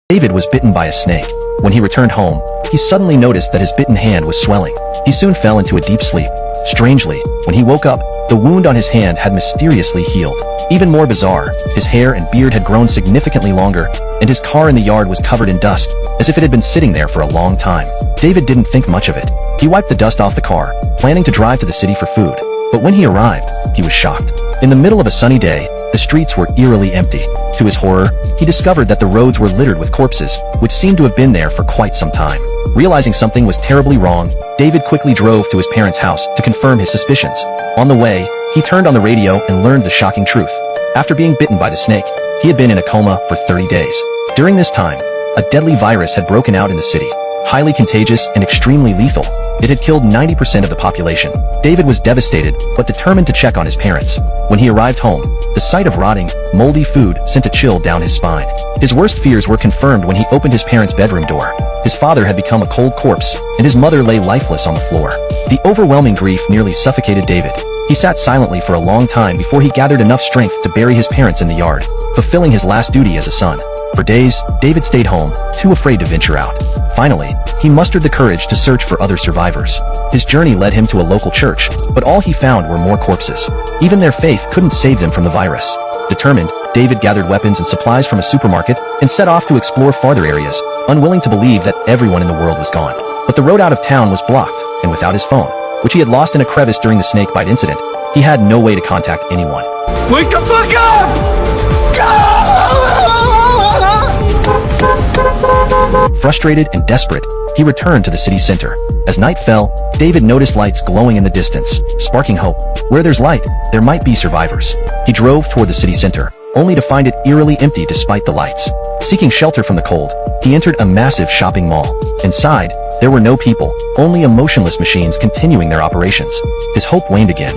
David was bitten by a snake. When he returned home, he suddenly noticed that his bitten hand was swelling. He soon fell into a deep sleep. Strangely, when he woke up, the wound on his hand had mysteriously healed. Even more bizarre, his hair and beard had grown significantly longer, and his car in the yard was covered in dust, as if it had been sitting there for a long time. David didn't think much of it. He wiped the dust off the car, planning to drive to the city for food. But when he arrived, he was shocked. In the middle of a sunny day, the streets were eerily empty. To his horror, he discovered that the roads were littered with corpses, which seemed to have been there for quite some time. Realizing something was terribly wrong, David quickly drove to his parents' house to confirm his suspicions. On the way, he turned on the radio and learned the shocking truth. After being bitten by the snake, he had been in a coma for 30 days. During this time, a deadly virus had broken out in the city. Highly contagious and extremely lethal. It had killed 90% of the population. David was devastated, but determined to check on his parents. When he arrived home, the sight of rotting, moldy food sent a chill down his spine. His worst fears were confirmed when he opened his parents' bedroom door. His father had become a cold corpse, and his mother lay lifeless on the floor. The overwhelming grief nearly suffocated David. He sat silently for a long time before he gathered enough strength to bury his parents in the yard, fulfilling his last duty as a son. For days, David stayed home, too afraid to venture out. Finally, he mustered the courage to search for other survivors. His journey led him to a local church, but all he found were more corpses. Even their faith couldn't save them from the virus. Determined, David gathered weapons and supplies from a supermarket and set off to explore farther areas, unwilling to believe that everyone in the world was gone. But the road out of town was blocked, and without his phone, which he had lost in a crevice during the snake bite incident, he had no way to contact anyone. Wake the fuck up! Frustrated and desperate, he returned to the city center. As night fell, David noticed lights glowing in the distance, sparking hope. Where there's light, there might be survivors. He drove toward the city center, only to find it eerily empty despite the lights. Seeking shelter from the cold, he entered a massive shopping mall. Inside, there were no people, only emotionless machines continuing their operations. His hope waned again.